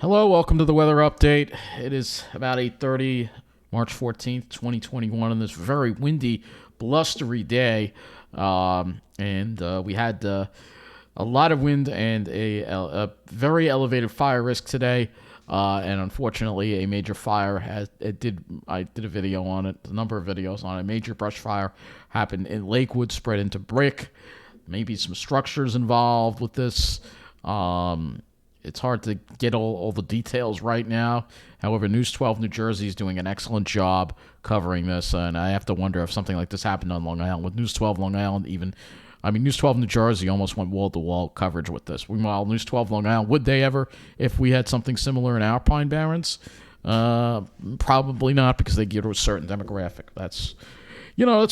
Hello, welcome to the weather update. It is about 8:30, March 14th, 2021, on this very windy, blustery day. We had a lot of wind and a very elevated fire risk today. And unfortunately, a major fire I did a video on it, a number of videos on it. A major brush fire happened in Lakewood, spread into Brick. Maybe some structures involved with this. It's hard to get all the details right now. However, News 12 New Jersey is doing an excellent job covering this, and I have to wonder if something like this happened on Long Island. With News 12 Long Island, News 12 New Jersey almost went wall-to-wall coverage with this. Meanwhile, News 12 Long Island, would they ever, if we had something similar in our Pine Barrens? Probably not, because they gear to a certain demographic. That's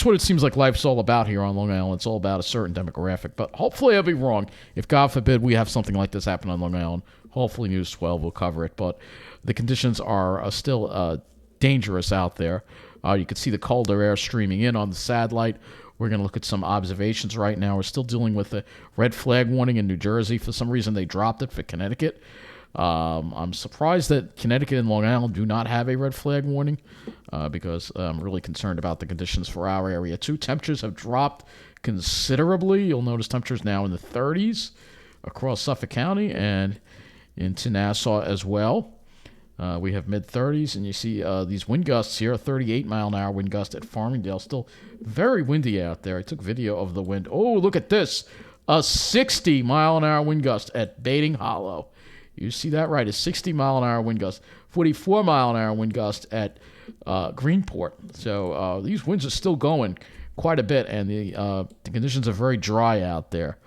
what it seems like life's all about here on Long Island. It's all about a certain demographic. But hopefully I'll be wrong. If, God forbid, we have something like this happen on Long Island, hopefully News 12 will cover it. But the conditions are still dangerous out there. You can see the colder air streaming in on the satellite. We're going to look at some observations right now. We're still dealing with a red flag warning in New Jersey. For some reason, they dropped it for Connecticut. I'm surprised that Connecticut and Long Island do not have a red flag warning because I'm really concerned about the conditions for our area too. Temperatures have dropped considerably. You'll notice temperatures now in the 30s across Suffolk County and into Nassau as well. We have mid-30s, and you see these wind gusts here, a 38-mile-an-hour wind gust at Farmingdale. Still very windy out there. I took video of the wind. Oh, look at this. A 60-mile-an-hour wind gust at Baiting Hollow. You see that right, a 60-mile-an-hour wind gust, 44-mile-an-hour wind gust at Greenport. So these winds are still going quite a bit, and the conditions are very dry out there.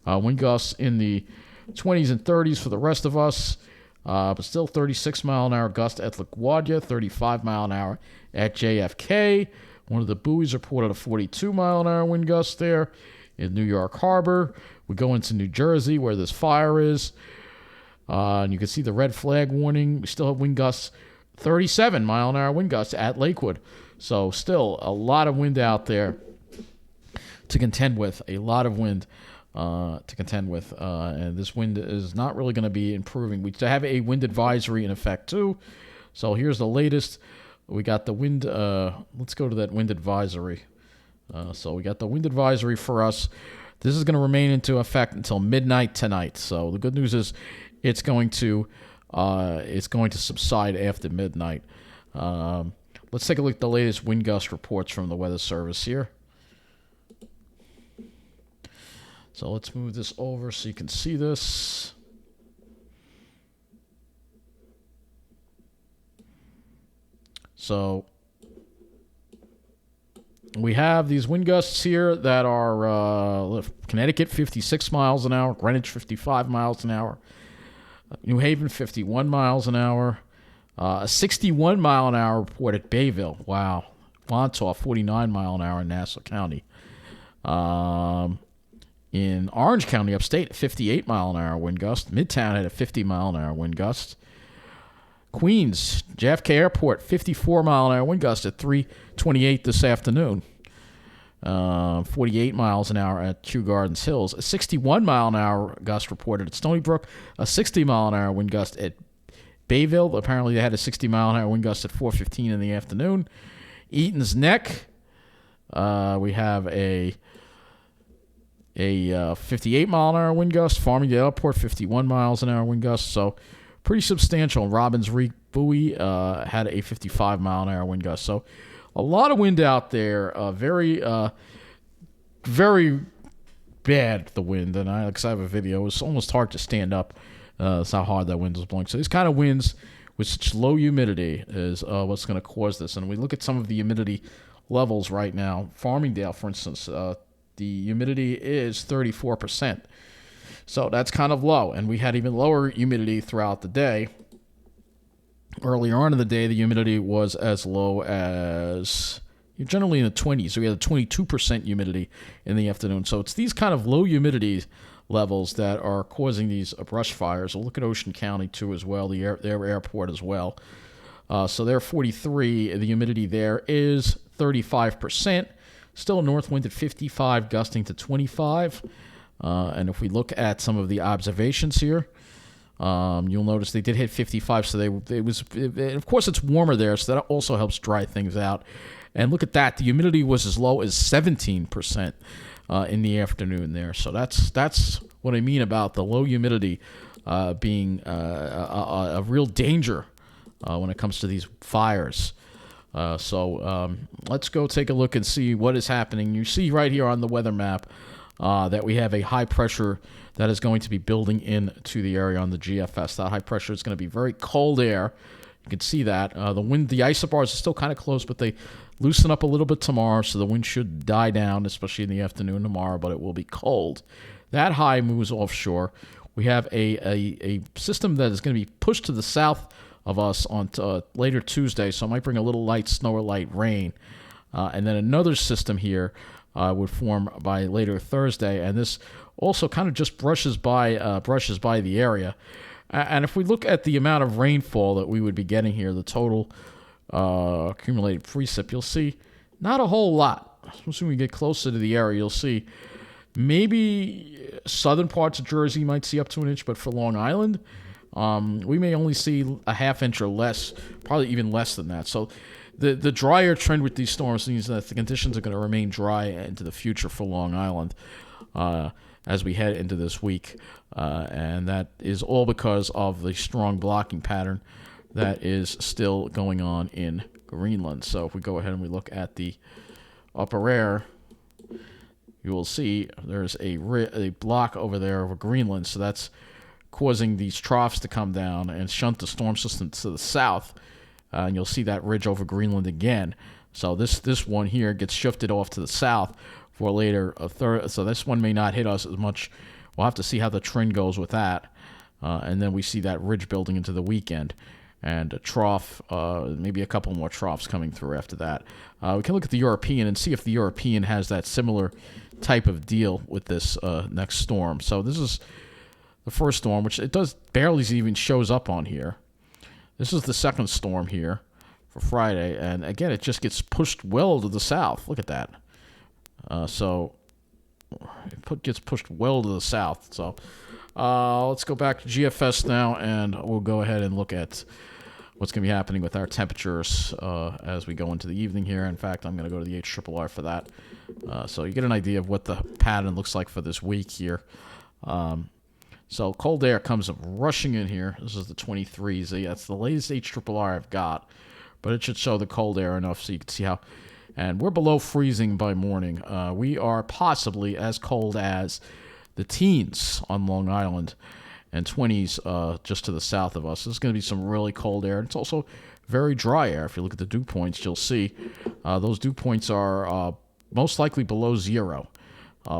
Wind gusts in the 20s and 30s for the rest of us, but still 36-mile-an-hour gust at LaGuardia, 35-mile-an-hour at JFK. One of the buoys reported a 42-mile-an-hour wind gust there in New York Harbor. We go into New Jersey where this fire is. And you can see the red flag warning. We still have wind gusts, 37-mile-an-hour wind gusts at Lakewood. So still a lot of wind out there to contend with, and this wind is not really going to be improving. We have a wind advisory in effect too. So here's the latest. We got the wind. Let's go to that wind advisory. So we got the wind advisory for us. This is going to remain into effect until midnight tonight. So the good news is it's going to subside after midnight. Let's take a look at the latest wind gust reports from the Weather Service here. So let's move this over so you can see this. So we have these wind gusts here that are Connecticut 56 miles an hour, Greenwich 55 miles an hour, New Haven 51 miles an hour, a 61 mile an hour report at Bayville. Wow. Montauk 49 mile an hour in Nassau County. In Orange County, upstate, 58 mile an hour wind gust. Midtown had a 50 mile an hour wind gust. Queens, JFK Airport, 54 mile an hour wind gust at 3:28 this afternoon. 48 miles an hour at Kew Gardens Hills. A 61 mile an hour gust reported at Stony Brook. A 60 mile an hour wind gust at Bayville. Apparently they had a 60 mile an hour wind gust at 4:15 in the afternoon. Eaton's Neck. We have a 58 mile an hour wind gust. Farmingdale Airport, 51 miles an hour wind gust. So pretty substantial. Robbins Reef Buoy had a 55 mile an hour wind gust. So a lot of wind out there. Very bad, the wind. And I have a video. It was almost hard to stand up. That's how hard that wind was blowing. So these kind of winds with such low humidity is what's going to cause this. And we look at some of the humidity levels right now. Farmingdale, for instance, the humidity is 34%. So that's kind of low. And we had even lower humidity throughout the day. Earlier on in the day, the humidity was as low as generally in the 20s. So we had a 22% humidity in the afternoon. So it's these kind of low humidity levels that are causing these brush fires. We'll look at Ocean County too as well, their airport as well. So they're 43. The humidity there is 35%. Still a north wind at 55, gusting to 25. And if we look at some of the observations here, You'll notice they did hit 55, so of course it's warmer there, so that also helps dry things out. And look at that, the humidity was as low as 17% in the afternoon there. So that's what I mean about the low humidity being a real danger when it comes to these fires. Let's go take a look and see what is happening. You see right here on the weather map that we have a high pressure that is going to be building into the area on the GFS. That high pressure is going to be very cold air. You can see that. The isobars are still kind of close, but they loosen up a little bit tomorrow, so the wind should die down, especially in the afternoon tomorrow, but it will be cold. That high moves offshore. We have a system that is going to be pushed to the south of us on later Tuesday, so it might bring a little light snow or light rain. And then another system here would form by later Thursday, and this also kind of just brushes by the area. And if we look at the amount of rainfall that we would be getting here, the total accumulated precip, you'll see not a whole lot. Especially when we get closer to the area, you'll see maybe southern parts of Jersey might see up to an inch, but for Long Island, we may only see a half inch or less, probably even less than that. So the drier trend with these storms means that the conditions are going to remain dry into the future for Long Island as we head into this week. And that is all because of the strong blocking pattern that is still going on in Greenland. So if we go ahead and we look at the upper air, you will see there's a block over there over Greenland. So that's causing these troughs to come down and shunt the storm system to the south. And you'll see that ridge over Greenland again. So this one here gets shifted off to the south for later. So this one may not hit us as much. We'll have to see how the trend goes with that. And then we see that ridge building into the weekend. And a trough, maybe a couple more troughs coming through after that. We can look at the European and see if the European has that similar type of deal with this next storm. So this is the first storm, which it does barely even shows up on here. This is the second storm here for Friday, and again, it just gets pushed well to the south. Look at that. So it gets pushed well to the south. So let's go back to GFS now, and we'll go ahead and look at what's going to be happening with our temperatures as we go into the evening here. In fact, I'm going to go to the HRRR for that. So you get an idea of what the pattern looks like for this week here. So cold air comes rushing in here. This is the 23Z. That's the latest HRRR I've got. But it should show the cold air enough so you can see how. And we're below freezing by morning. We are possibly as cold as the teens on Long Island and 20s just to the south of us. There's going to be some really cold air. It's also very dry air. If you look at the dew points, you'll see those dew points are most likely below zero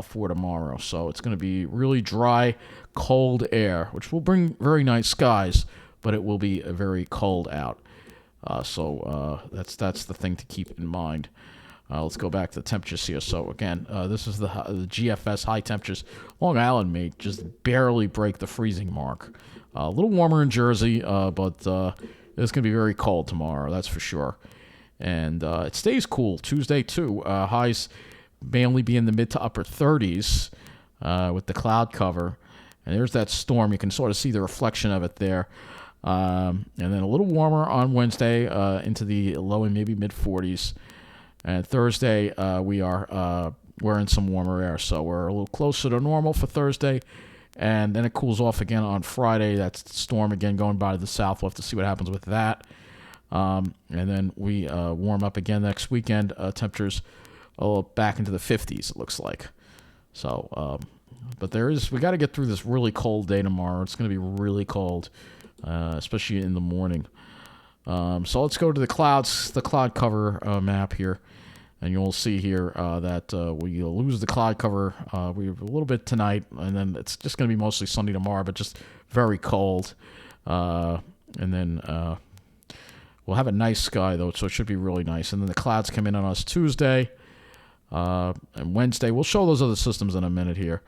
for tomorrow. So it's going to be really dry, cold air, which will bring very nice skies, but it will be very cold out. So that's the thing to keep in mind. Let's go back to the temperatures here. So again, this is the GFS high temperatures. Long Island may just barely break the freezing mark. A little warmer in Jersey, but it's going to be very cold tomorrow, that's for sure. And it stays cool Tuesday too. Highs may only be in the mid to upper 30s with the cloud cover. And there's that storm. You can sort of see the reflection of it there. And then a little warmer on Wednesday into the low and maybe mid 40s. And Thursday, we're in some warmer air. So we're a little closer to normal for Thursday. And then it cools off again on Friday. That's the storm again going by to the south. We'll have to see what happens with that. And then we warm up again next weekend. Temperatures back into the 50s, it looks like. So, but we got to get through this really cold day tomorrow. It's going to be really cold, especially in the morning. So let's go to the clouds, the cloud cover map here. And you'll see here that we lose the cloud cover. We have a little bit tonight, and then it's just going to be mostly sunny tomorrow, but just very cold. And then we'll have a nice sky, though, so it should be really nice. And then the clouds come in on us Tuesday and Wednesday. We'll show those other systems in a minute here.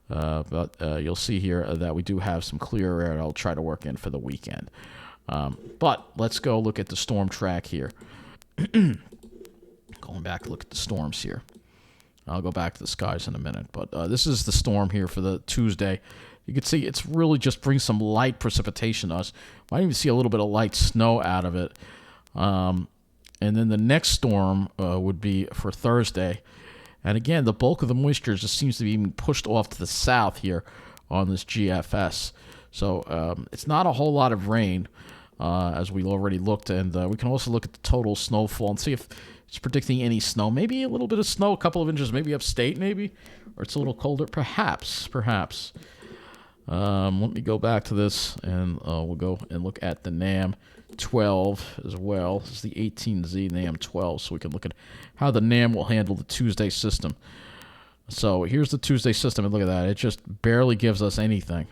But you'll see here that we do have some clear air I'll try to work in for the weekend. But let's go look at the storm track here. Going back, look at the storms here. I'll go back to the skies in a minute. But this is the storm here for the Tuesday You can see it's really just brings some light precipitation to us. Might even see a little bit of light snow out of it. And then the next storm would be for Thursday. And again, the bulk of the moisture just seems to be being pushed off to the south here on this GFS. So it's not a whole lot of rain, as we already looked. And we can also look at the total snowfall and see if it's predicting any snow. Maybe a little bit of snow, a couple of inches, maybe upstate, maybe. Or it's a little colder, perhaps. Let me go back to this, and we'll go and look at the NAM 12 as well. This is the 18Z NAM 12, so we can look at how the NAM will handle the Tuesday system. So here's the Tuesday system, and look at that. It just barely gives us anything.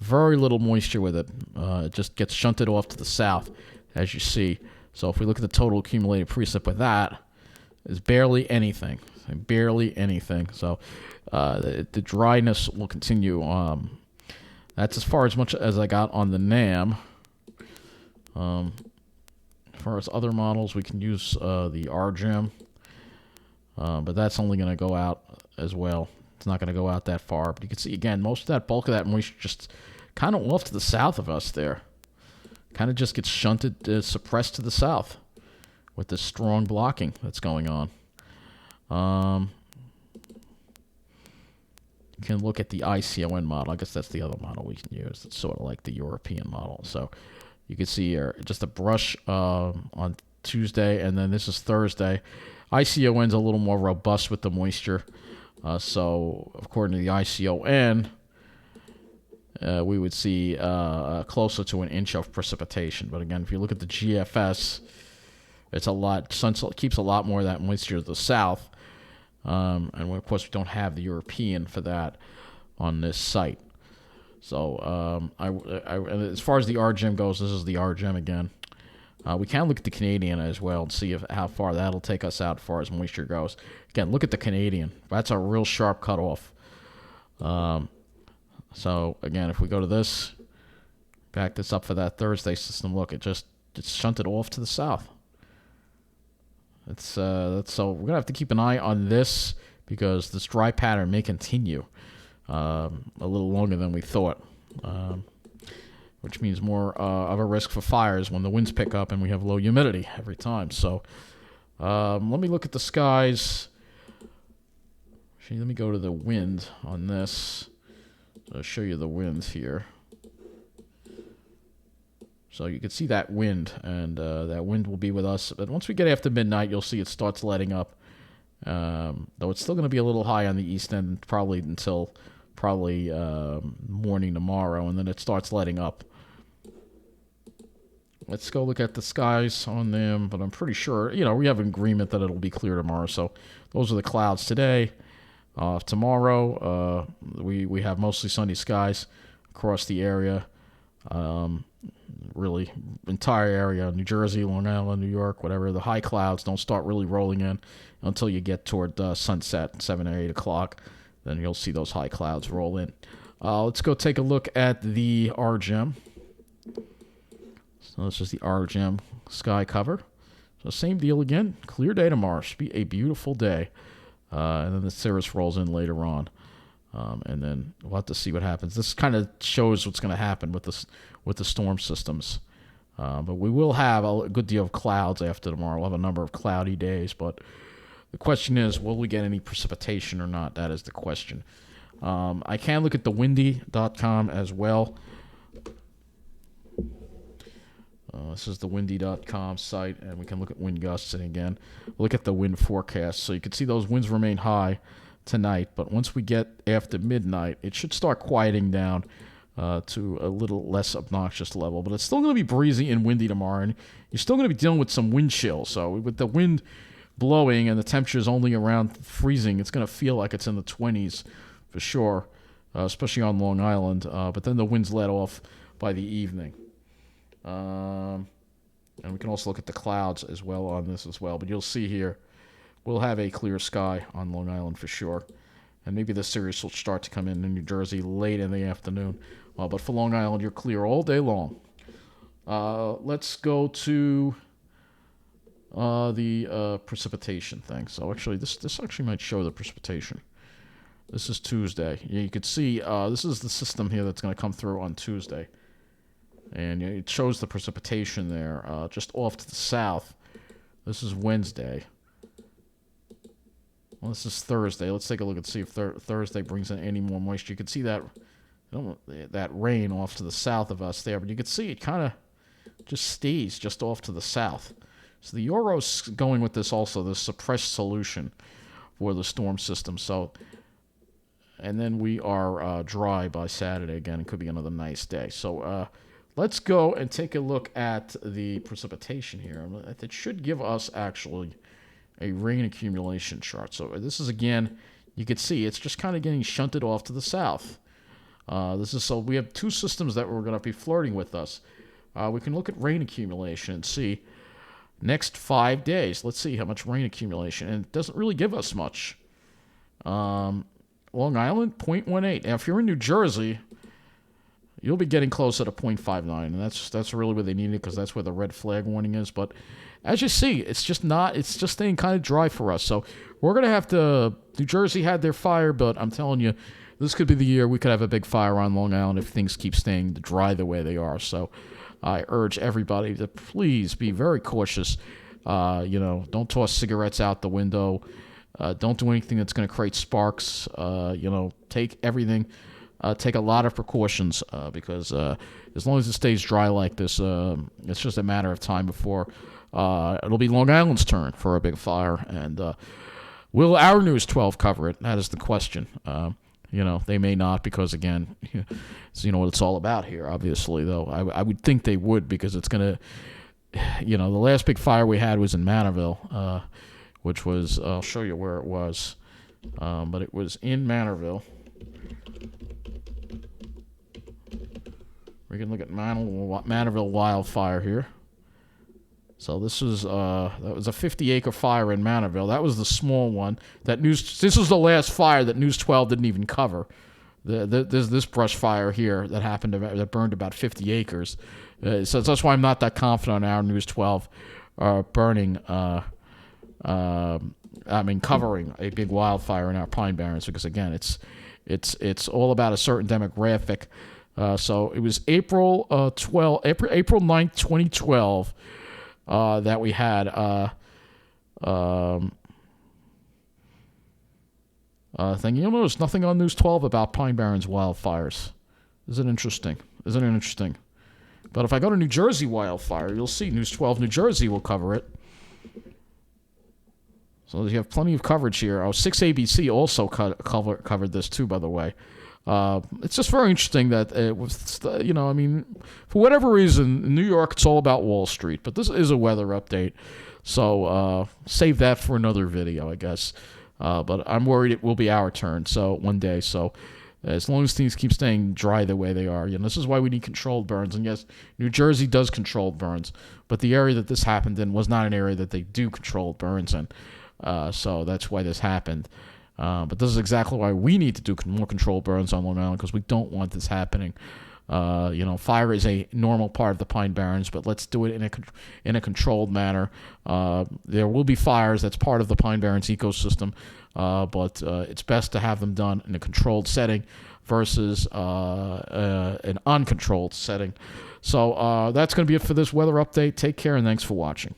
Very little moisture with it. It just gets shunted off to the south, as you see. So if we look at the total accumulated precip with that, it's barely anything. Barely anything. So the dryness will continue. That's as far as much as I got on the NAM. As far as other models, we can use the Rgm. But that's only going to go out as well. It's not going to go out that far. But you can see, again, most of that bulk of that moisture just kind of off to the south of us there. Kind of just gets shunted, suppressed to the south with this strong blocking that's going on. You can look at the ICON model. I guess that's the other model we can use. It's sort of like the European model. So you can see here just a brush on Tuesday, and then this is Thursday. ICON's a little more robust with the moisture. So according to the ICON, we would see closer to an inch of precipitation. But again, if you look at the GFS, it's a lot. Sun keeps a lot more of that moisture to the south. And of course, we don't have the European for that on this site. So as far as the Rgm goes, this is the Rgm again. We can look at the Canadian as well and see how far that'll take us out as far as moisture goes. Again, look at the Canadian. That's a real sharp cutoff. So again, if we go to this, back this up for that Thursday system, look, it's shunted off to the south. So we're gonna have to keep an eye on this because this dry pattern may continue a little longer than we thought, which means more of a risk for fires when the winds pick up and we have low humidity every time. So let me look at the skies. Actually, let me go to the wind on this. I'll show you the winds here. So you can see that wind, and that wind will be with us. But once we get after midnight, you'll see it starts letting up. Though it's still going to be a little high on the east end, probably until morning tomorrow, and then it starts letting up. Let's go look at the skies on them, but I'm pretty sure, we have an agreement that it'll be clear tomorrow. So those are the clouds today. Tomorrow, we have mostly sunny skies across the area. Really, entire area, New Jersey, Long Island, New York, whatever. The high clouds don't start really rolling in until you get toward sunset, 7 or 8 o'clock. Then you'll see those high clouds roll in. Let's go take a look at the Rgm. So this is the Rgm Sky cover. So same deal again. Clear day tomorrow. Should be a beautiful day. And then the cirrus rolls in later on. And then we'll have to see what happens. This kind of shows what's going to happen with the storm systems. But we will have a good deal of clouds after tomorrow. We'll have a number of cloudy days. But the question is, will we get any precipitation or not? That is the question. I can look at the windy.com as well. This is the windy.com site, and we can look at wind gusts. And again, look at the wind forecast. So you can see those winds remain high tonight, but once we get after midnight, it should start quieting down to a little less obnoxious level. But it's still going to be breezy and windy tomorrow, and you're still going to be dealing with some wind chill. So with the wind blowing and the temperatures only around freezing, it's going to feel like it's in the 20s for sure, especially on Long Island. But then the winds let off by the evening. And we can also look at the clouds as well on this as well. But you'll see here, we'll have a clear sky on Long Island for sure. And maybe the cirrus will start to come in New Jersey late in the afternoon. But for Long Island, you're clear all day long. Let's go to the precipitation thing. So actually, this actually might show the precipitation. This is Tuesday. You can see this is the system here that's going to come through on Tuesday. And it shows the precipitation there just off to the south. This is Wednesday. Well, this is Thursday. Let's take a look and see if Thursday brings in any more moisture. You can see that that rain off to the south of us there, but you can see it kind of just stays just off to the south. So the Euro's going with this also, this suppressed solution for the storm system. So, and then we are dry by Saturday again. It could be another nice day. So let's go and take a look at the precipitation here. It should give us actually a rain accumulation chart. So this is, again, you can see it's just kind of getting shunted off to the south. So we have two systems that we're going to be flirting with us. We can look at rain accumulation and see next 5 days. Let's see how much rain accumulation. And it doesn't really give us much. Long Island, 0.18. Now, if you're in New Jersey, you'll be getting closer to 0.59. And that's really where they need it, because that's where the red flag warning is. But as you see, it's just staying kind of dry for us. So we're going to have to, New Jersey had their fire, but I'm telling you, this could be the year we could have a big fire on Long Island if things keep staying dry the way they are. So I urge everybody to please be very cautious. Don't toss cigarettes out the window. Don't do anything that's going to create sparks. Take everything. Take a lot of precautions because as long as it stays dry like this, it's just a matter of time before it'll be Long Island's turn for a big fire. And will our News 12 cover it? That is the question. They may not, because, again, it's, what it's all about here, obviously, though. I would think they would, because it's going to, the last big fire we had was in Manorville, which was, I'll show you where it was, but it was in Manorville. We can look at Manorville wildfire here. So this is that was a 50-acre fire in Manorville. That was the small one. This was the last fire that News 12 didn't even cover. There's this brush fire here that burned about 50 acres. So that's why I'm not that confident on our News 12 covering a big wildfire in our Pine Barrens, because, again, it's all about a certain demographic. So it was April 9th, 2012. That we had thing. You'll notice nothing on News 12 about Pine Barrens wildfires. Isn't it interesting? But if I go to New Jersey wildfire, you'll see News 12 New Jersey will cover it. So you have plenty of coverage here. 6ABC also covered this too, by the way. It's just very interesting that it was, for whatever reason, in New York, it's all about Wall Street. But this is a weather update, so save that for another video, I guess. But I'm worried it will be our turn one day. So as long as things keep staying dry the way they are, this is why we need controlled burns. And yes, New Jersey does controlled burns, but the area that this happened in was not an area that they do controlled burns in. So that's why this happened. But this is exactly why we need to do more controlled burns on Long Island, because we don't want this happening. Fire is a normal part of the Pine Barrens, but let's do it in a controlled manner. There will be fires. That's part of the Pine Barrens ecosystem, but it's best to have them done in a controlled setting versus an uncontrolled setting. So that's going to be it for this weather update. Take care, and thanks for watching.